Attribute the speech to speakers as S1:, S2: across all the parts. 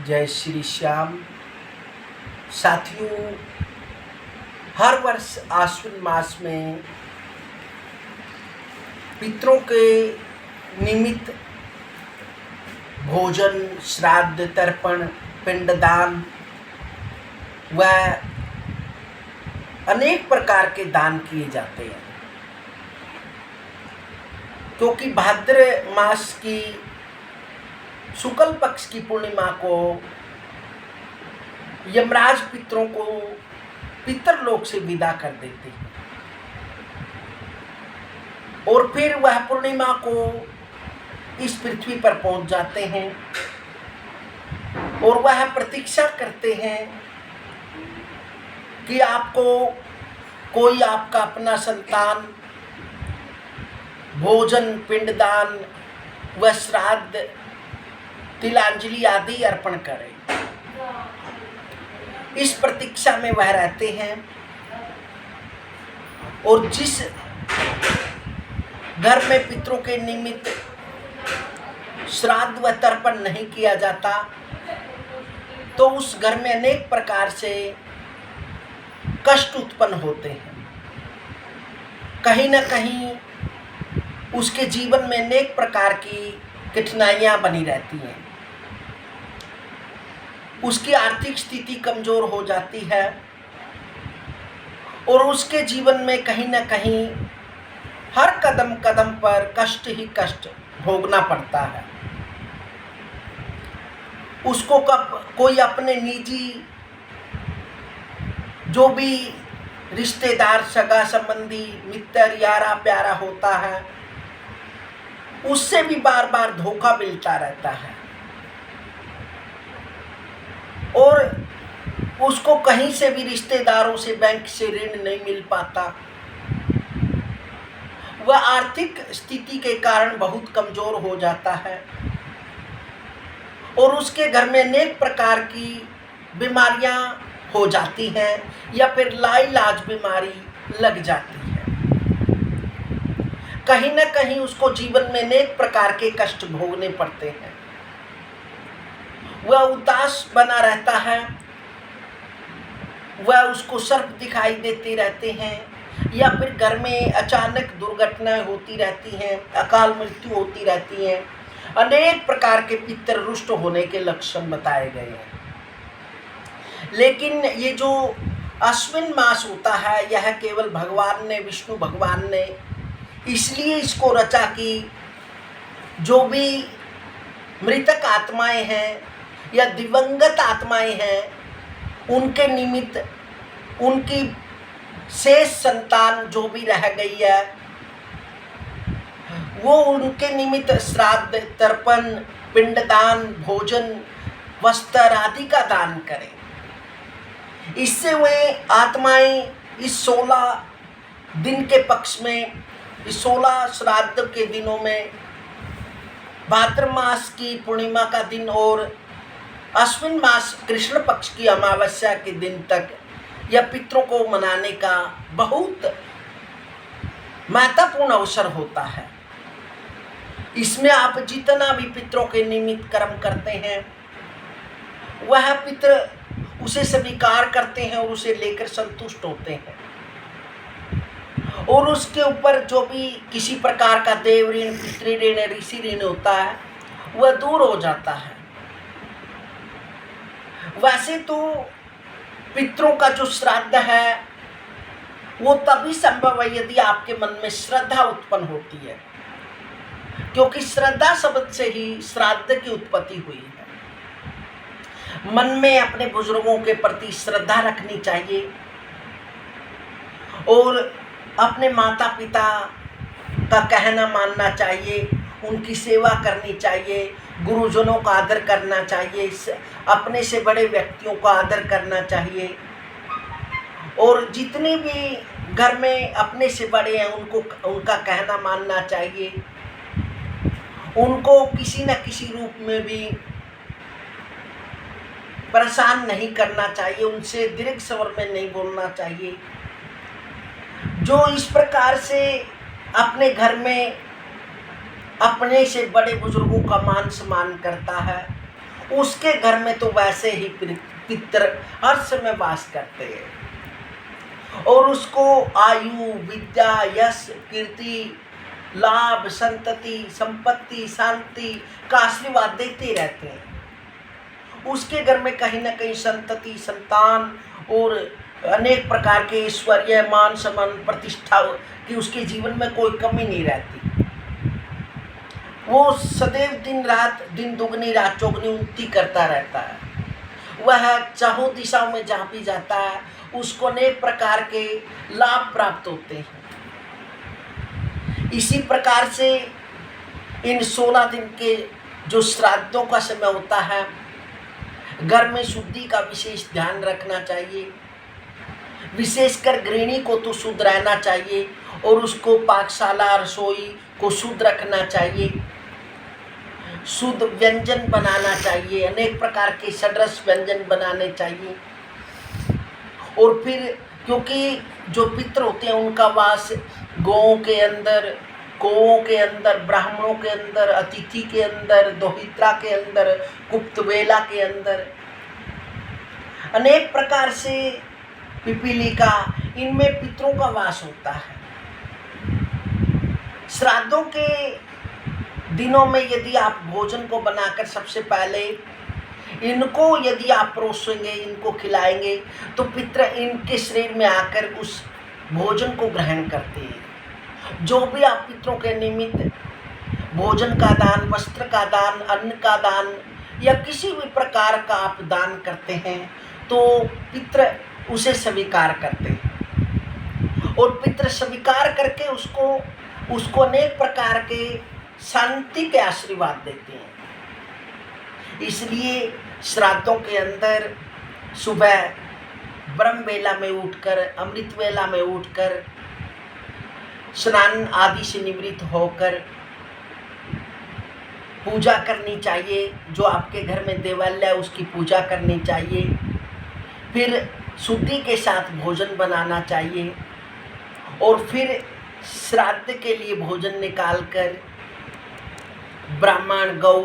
S1: जय श्री श्याम। साथियों, हर वर्ष आश्विन मास में पितरों के निमित्त भोजन, श्राद्ध, तर्पण, पिंडदान व अनेक प्रकार के दान किए जाते हैं, क्योंकि भाद्र मास की शुक्ल पक्ष की पूर्णिमा को यमराज पितरों को पितरलोक से विदा कर देते हैं और फिर वह पूर्णिमा को इस पृथ्वी पर पहुंच जाते हैं और वह प्रतीक्षा करते हैं कि आपको कोई आपका अपना संतान भोजन, पिंडदान व श्राद्ध, तिलांजलि आदि अर्पण करे। इस प्रतीक्षा में वह रहते हैं और जिस घर में पितरों के निमित्त श्राद्ध व तर्पण नहीं किया जाता, तो उस घर में अनेक प्रकार से कष्ट उत्पन्न होते हैं। कहीं न कहीं उसके जीवन में अनेक प्रकार की कठिनाइयां बनी रहती हैं। उसकी आर्थिक स्थिति कमजोर हो जाती है और उसके जीवन में कहीं न कहीं हर कदम कदम पर कष्ट ही कष्ट भोगना पड़ता है। उसको कोई अपने निजी जो भी रिश्तेदार, सगा संबंधी, मित्र, यारा प्यारा होता है, उससे भी बार बार धोखा मिलता रहता है और उसको कहीं से भी रिश्तेदारों से, बैंक से ऋण नहीं मिल पाता। वह आर्थिक स्थिति के कारण बहुत कमजोर हो जाता है और उसके घर में अनेक प्रकार की बीमारियां हो जाती हैं या फिर लाइलाज बीमारी लग जाती है। कहीं न कहीं उसको जीवन में अनेक प्रकार के कष्ट भोगने पड़ते हैं। वह उदास बना रहता है, वह उसको सर्प दिखाई देते रहते हैं या फिर घर में अचानक दुर्घटनाएं होती रहती हैं, अकाल मृत्यु होती रहती हैं। अनेक प्रकार के पितर रुष्ट होने के लक्षण बताए गए हैं। लेकिन ये जो आश्विन मास होता है, यह केवल भगवान ने, विष्णु भगवान ने इसलिए इसको रचा कि जो भी मृतक आत्माएं हैं या दिवंगत आत्माएं हैं, उनके निमित्त उनकी शेष संतान जो भी रह गई है, वो उनके निमित्त श्राद्ध, तर्पण, पिंडदान, भोजन, वस्त्र आदि का दान करें। इससे वे आत्माएं इस 16 दिन के पक्ष में, इस 16 श्राद्ध के दिनों में, भाद्र मास की पूर्णिमा का दिन और आश्विन मास कृष्ण पक्ष की अमावस्या के दिन तक यह पितरों को मनाने का बहुत महत्वपूर्ण अवसर होता है। इसमें आप जितना भी पितरों के निमित्त कर्म करते हैं, वह पितर उसे स्वीकार करते हैं और उसे लेकर संतुष्ट होते हैं और उसके ऊपर जो भी किसी प्रकार का देव ऋण, पितृ ऋण, ऋषि ऋण होता है, वह दूर हो जाता है। वैसे तो पितरों का जो श्राद्ध है वो तभी संभव है यदि आपके मन में श्रद्धा उत्पन्न होती है, क्योंकि श्रद्धा शब्द से ही श्राद्ध की उत्पत्ति हुई है। मन में अपने बुजुर्गों के प्रति श्रद्धा रखनी चाहिए और अपने माता पिता का कहना मानना चाहिए, उनकी सेवा करनी चाहिए, गुरुजनों का आदर करना चाहिए, अपने से बड़े व्यक्तियों का आदर करना चाहिए और जितने भी घर में अपने से बड़े हैं उनको उनका कहना मानना चाहिए। उनको किसी न किसी रूप में भी परेशान नहीं करना चाहिए, उनसे दीर्घ स्वर में नहीं बोलना चाहिए। जो इस प्रकार से अपने घर में अपने से बड़े बुजुर्गों का मान सम्मान करता है उसके घर में तो वैसे ही पितर हर समय वास करते हैं और उसको आयु, विद्या, यश, कीर्ति, लाभ, संतति, संपत्ति, शांति का आशीर्वाद देते रहते हैं। उसके घर में कहीं ना कहीं संतति, संतान और अनेक प्रकार के ऐश्वर्य, मान सम्मान, प्रतिष्ठा की उसके जीवन में कोई कमी नहीं रहती। वो सदैव दिन रात, दिन दुगनी रात चौगनी उन्नति करता रहता है। वह चारों दिशाओं में जहाँ भी जाता है उसको अनेक प्रकार के लाभ प्राप्त होते हैं। इसी प्रकार से इन 16 दिन के जो श्राद्धों का समय होता है, घर में शुद्धि का विशेष ध्यान रखना चाहिए। विशेषकर गृहिणी को तो शुद्ध रहना चाहिए और उसको पाकशाला, रसोई को शुद्ध रखना चाहिए। शुद्ध व्यंजन बनाना चाहिए, अनेक प्रकार के षड्रस व्यंजन बनाने चाहिए। और फिर क्योंकि जो पितर होते हैं उनका वास गौओं के अंदर, कौओं के अंदर, ब्राह्मणों के अंदर, अतिथि के अंदर, दोहित्रा के अंदर, गुप्तवेला के अंदर, अनेक प्रकार से पिपीलिका, इनमें पितरों का वास होता है। श्राद्धों के दिनों में यदि आप भोजन को बनाकर सबसे पहले इनको यदि आप परोसेंगे, इनको खिलाएंगे, तो पितर इनके शरीर में आकर उस भोजन को ग्रहण करते हैं। जो भी आप पितरों के निमित्त भोजन का दान, वस्त्र का दान, अन्न का दान या किसी भी प्रकार का आप दान करते हैं तो पितर उसे स्वीकार करते हैं और पितर स्वीकार करके उसको अनेक प्रकार के शांति के आशीर्वाद देते हैं। इसलिए श्राद्धों के अंदर सुबह ब्रह्म वेला में उठकर, अमृत वेला में उठकर, स्नान आदि से निवृत्त होकर पूजा करनी चाहिए। जो आपके घर में देवालय है उसकी पूजा करनी चाहिए। फिर शुद्धि के साथ भोजन बनाना चाहिए और फिर श्राद्ध के लिए भोजन निकालकर ब्राह्मण, गौ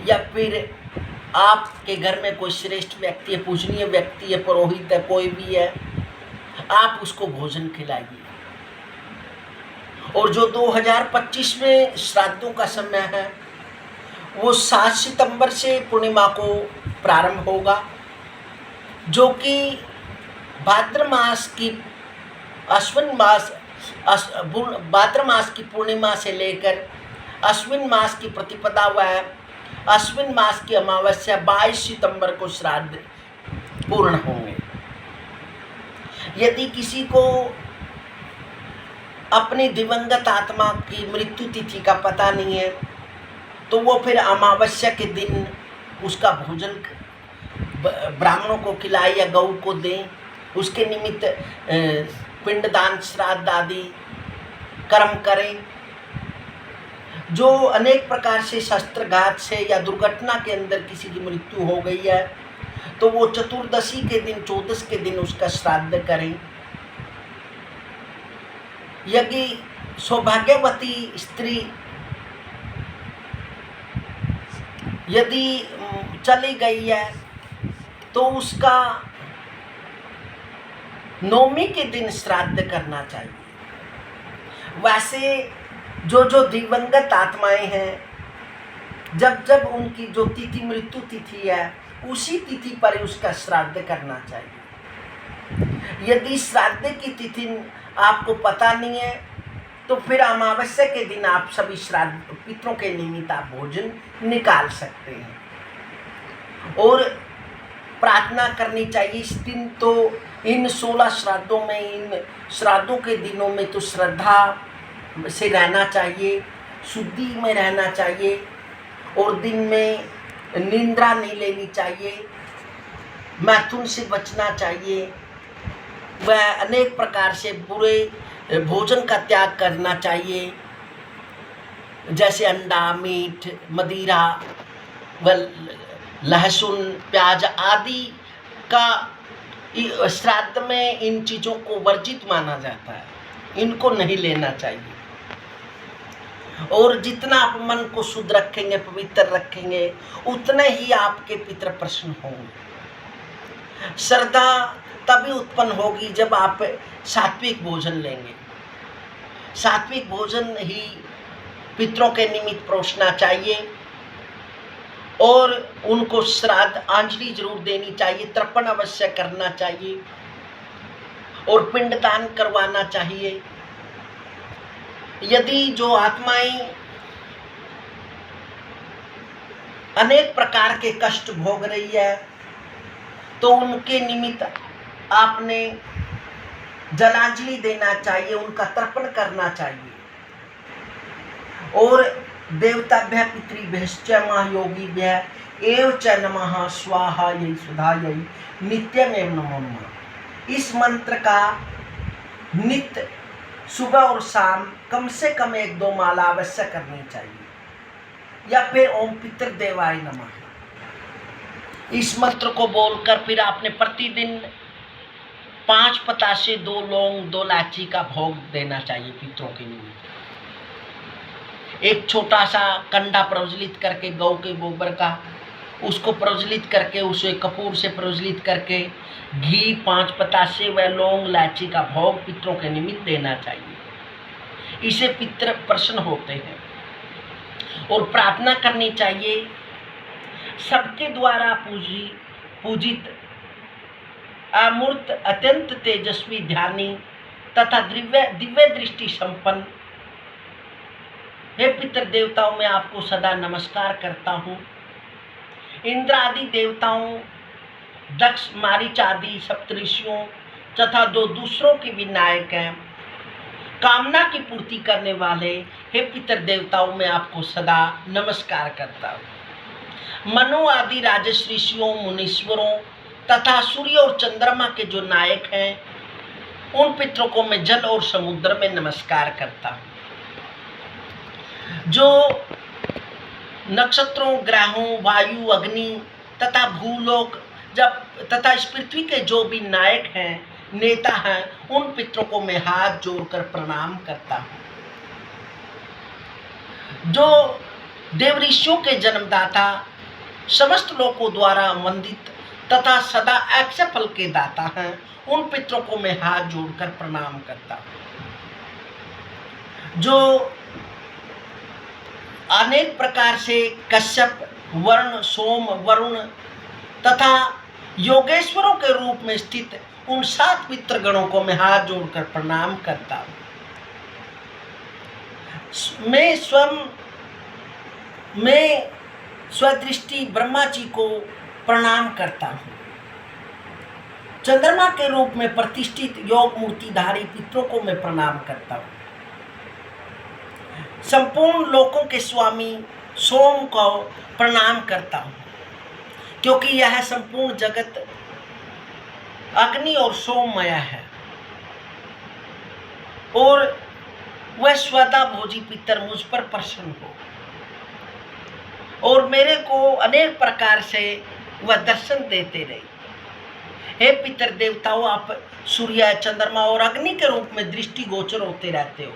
S1: या फिर आपके घर में कोई श्रेष्ठ व्यक्ति है, पूजनीय व्यक्ति है, पुरोहित है, कोई भी है, आप उसको भोजन खिलाइए। और जो 2025 में श्राद्धों का समय है वो 7 सितंबर से पूर्णिमा को प्रारंभ होगा, जो कि भाद्र मास की भाद्र मास की पूर्णिमा से लेकर अश्विन मास की प्रतिपदा व अश्विन मास की अमावस्या 22 सितंबर को श्राद्ध पूर्ण होंगे। यदि किसी को अपनी दिवंगत आत्मा की मृत्यु तिथि का पता नहीं है तो वो फिर अमावस्या के दिन उसका भोजन ब्राह्मणों को खिलाए या गौ को दें। उसके निमित्त पिंडदान, श्राद्ध आदि कर्म करें। जो अनेक प्रकार से शस्त्रघात से या दुर्घटना के अंदर किसी की मृत्यु हो गई है तो वो चतुर्दशी के दिन, 14 के दिन उसका श्राद्ध करें। यदि सौभाग्यवती स्त्री यदि चली गई है तो उसका 9वीं के दिन श्राद्ध करना चाहिए। वैसे जो दिवंगत आत्माएं हैं, जब उनकी जो तिथि, मृत्यु तिथि है, उसी तिथि पर उसका श्राद्ध करना चाहिए। यदि श्राद्ध की तिथि आपको पता नहीं है तो फिर अमावस्या के दिन आप सभी श्राद्ध पितरों के निमित्त आप भोजन निकाल सकते हैं और प्रार्थना करनी चाहिए। इस दिन तो इन 16 श्राद्धों में, इन श्राद्धों के दिनों में तो श्रद्धा से रहना चाहिए, शुद्धि में रहना चाहिए और दिन में निंद्रा नहीं लेनी चाहिए, मैथुन से बचना चाहिए, वह अनेक प्रकार से बुरे भोजन का त्याग करना चाहिए, जैसे अंडा, मीट, मदिरा व लहसुन, प्याज आदि का श्राद्ध में इन चीज़ों को वर्जित माना जाता है, इनको नहीं लेना चाहिए। और जितना आप मन को शुद्ध रखेंगे, पवित्र रखेंगे, उतने ही आपके पितृ प्रसन्न होंगे। श्रद्धा तभी उत्पन्न होगी जब आप सात्विक भोजन लेंगे। सात्विक भोजन ही पितरों के निमित्त परोसना चाहिए और उनको श्राद्ध अंजलि जरूर देनी चाहिए, तर्पण अवश्य करना चाहिए और पिंडदान करवाना चाहिए। यदि जो आत्माएं अनेक प्रकार के कष्ट भोग रही है तो उनके निमित्त आपने जलांजलि देना चाहिए, उनका तर्पण करना चाहिए। और देवताभ्य पितृभ्यश्च महायोगिभ्य एव च नमः स्वाहायै सुधायै नित्यमेव नमो नमः। इस मंत्र का नित्य सुबह और शाम कम से कम 1-2 माला अवश्य करनी चाहिए, या फिर ओम पितृदेवाय नमः इस मंत्र को बोलकर फिर आपने प्रतिदिन 5 पतासे, 2 लौंग, 2 इलायची का भोग देना चाहिए पितरों के निमित्त। एक छोटा सा कंडा प्रज्वलित करके गौ के गोबर का, उसको प्रज्वलित करके उसे कपूर से प्रज्वलित करके घी, 5 पतासे व लौंग, इलायची का भोग पितरों के निमित्त देना चाहिए। इसे पितर प्रसन्न होते हैं। और प्रार्थना करनी चाहिए, सबके द्वारा पूजित अमूर्त अत्यंत तेजस्वी ध्यानी तथा दिव्य दृष्टि संपन्न हे पितृ देवताओं, मैं आपको सदा नमस्कार करता हूँ। इंद्र आदि देवताओं, दक्ष, मारीच आदि सप्तऋषियों तथा 2 दूसरों के भी नायक हैं, कामना की पूर्ति करने वाले हे पितृ देवताओं, मैं आपको सदा नमस्कार करता हूँ। मनु आदि राजस ऋषियों, मुनीश्वरों तथा सूर्य और चंद्रमा के जो नायक हैं, उन पितरों को मैं जल और समुद्र में नमस्कार करता हूँ। जो नक्षत्रों, ग्रहों, वायु, अग्नि तथा भूलोक तथा इस पृथ्वी के जो भी नायक हैं, नेता हैं, उन पितरों को मैं हाथ जोड़कर प्रणाम करता हूँ। जो देव ऋषियों के जन्मदाता, समस्त लोगों द्वारा वंदित तथा सदा अक्षय फल के दाता हैं, उन पितरों को मैं हाथ जोड़कर प्रणाम करता हूँ। जो अनेक प्रकार से कश्यप, वर्ण, सोम, वरुण तथा योगेश्वरों के रूप में स्थित उन 7 पितृगणों को मैं हाथ जोड़कर प्रणाम करता हूँ। मैं स्वदृष्टि ब्रह्मा जी को प्रणाम करता हूँ। चंद्रमा के रूप में प्रतिष्ठित योग मूर्तिधारी पितरों को मैं प्रणाम करता हूँ। संपूर्ण लोकों के स्वामी सोम को प्रणाम करता हूँ, क्योंकि यह संपूर्ण जगत अग्नि और सोममय है और वह स्वदा भोजी पितर मुझ पर प्रसन्न हो और मेरे को अनेक प्रकार से वह दर्शन देते रहे। हे पितर देवताओं, आप सूर्य, चंद्रमा और अग्नि के रूप में दृष्टि गोचर होते रहते हो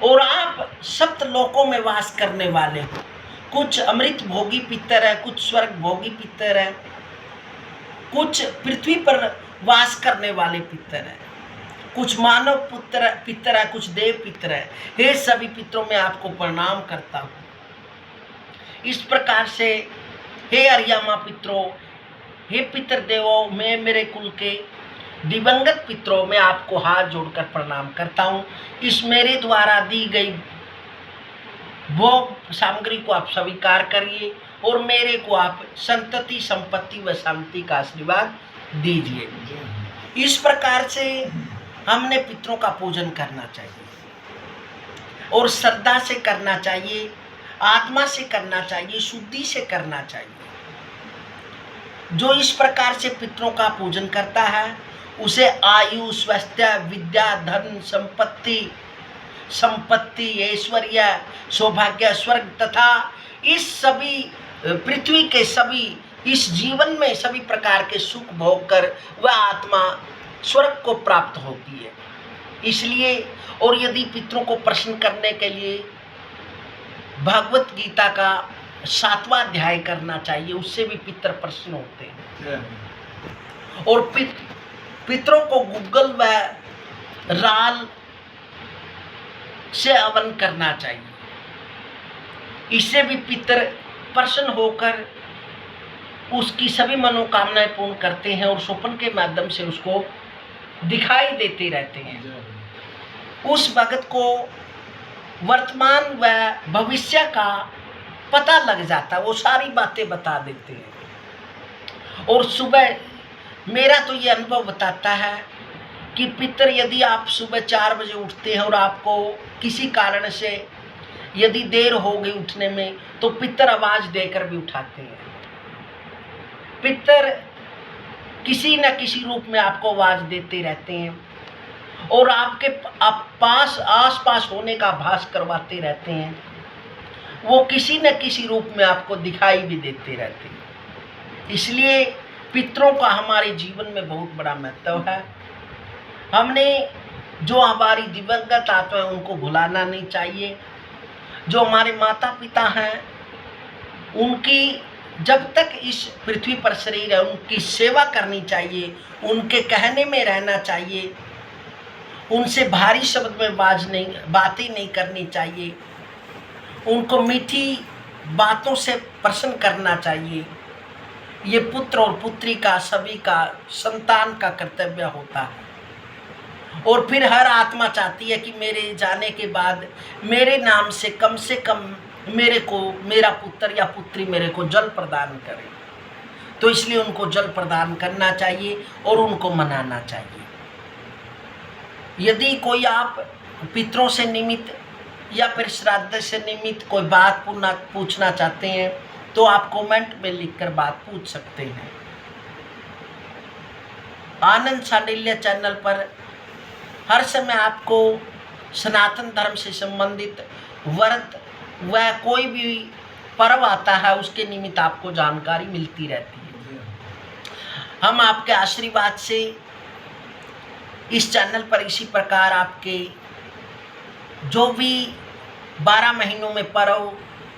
S1: और आप सप्त लोकों में वास करने वाले हो। कुछ अमृत भोगी पितर है, कुछ स्वर्ग भोगी पितर है, कुछ पृथ्वी पर वास करने वाले पितर है, कुछ मानव पितर है, कुछ देव पितर है। हे सभी पितरों में आपको प्रणाम करता हूँ। इस प्रकार से हे अर्यामा पितरों, हे पितर देवों, मैं मेरे कुल के दिवंगत पितरों में आपको हाथ जोड़कर प्रणाम करता हूँ। इस मेरे द्वारा दी गई भोग सामग्री को आप स्वीकार करिए और मेरे को आप संतति, संपत्ति व शांति का आशीर्वाद दीजिए। इस प्रकार से हमने पितरों का पूजन करना चाहिए और श्रद्धा से करना चाहिए, आत्मा से करना चाहिए, शुद्धि से करना चाहिए। जो इस प्रकार से पितरों का पूजन करता है उसे आयु, स्वास्थ्य, विद्या, धन, संपत्ति, ऐश्वर्य, सौभाग्य, स्वर्ग तथा इस सभी पृथ्वी के सभी इस जीवन में सभी प्रकार के सुख भोग कर वह आत्मा स्वर्ग को प्राप्त होती है। इसलिए और यदि पितरों को प्रसन्न करने के लिए भगवत गीता का 7वां अध्याय करना चाहिए, उससे भी पितर प्रसन्न होते हैं। और पितरों को गुग्गल व राल से हवन करना चाहिए, इससे भी पितर प्रसन्न होकर उसकी सभी मनोकामनाएं पूर्ण करते हैं और स्वप्न के माध्यम से उसको दिखाई देते रहते हैं। उस भगत को वर्तमान व भविष्य का पता लग जाता है, वो सारी बातें बता देते हैं। और सुबह मेरा तो ये अनुभव बताता है कि पितर, यदि आप सुबह 4 बजे उठते हैं और आपको किसी कारण से यदि देर हो गई उठने में, तो पितर आवाज देकर भी उठाते हैं। पितर किसी न किसी रूप में आपको आवाज देते रहते हैं और आपके आस पास होने का आभास करवाते रहते हैं। वो किसी न किसी रूप में आपको दिखाई भी देते रहते हैं। इसलिए पितरों का हमारे जीवन में बहुत बड़ा महत्व है। हमने जो हमारी दिवंगत आत्मा है उनको भुलाना नहीं चाहिए। जो हमारे माता पिता हैं, उनकी जब तक इस पृथ्वी पर शरीर है उनकी सेवा करनी चाहिए, उनके कहने में रहना चाहिए, उनसे भारी शब्द में बातें नहीं करनी चाहिए, उनको मीठी बातों से प्रसन्न करना चाहिए। ये पुत्र और पुत्री का, सभी का, संतान का कर्तव्य होता है। और फिर हर आत्मा चाहती है कि मेरे जाने के बाद मेरे नाम से कम मेरे को, मेरा पुत्र या पुत्री मेरे को जल प्रदान करे। तो इसलिए उनको जल प्रदान करना चाहिए और उनको मनाना चाहिए। यदि कोई आप पितरों से निमित्त या फिर श्राद्ध से निमित्त कोई बात पूछना चाहते हैं तो आप कमेंट में लिखकर बात पूछ सकते हैं। आनंद सांडिल्य चैनल पर हर समय आपको सनातन धर्म से संबंधित व्रत व कोई भी पर्व आता है उसके निमित्त आपको जानकारी मिलती रहती है। हम आपके आशीर्वाद से इस चैनल पर इसी प्रकार आपके जो भी 12 महीनों में पर्व,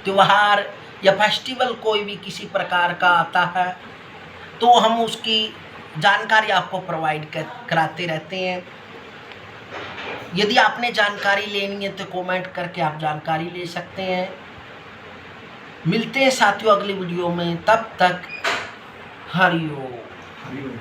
S1: त्योहार या फेस्टिवल कोई भी किसी प्रकार का आता है तो हम उसकी जानकारी आपको प्रोवाइड कराते रहते हैं। यदि आपने जानकारी लेनी है तो कमेंट करके आप जानकारी ले सकते हैं। मिलते हैं साथियों अगली वीडियो में, तब तक हरि ओम।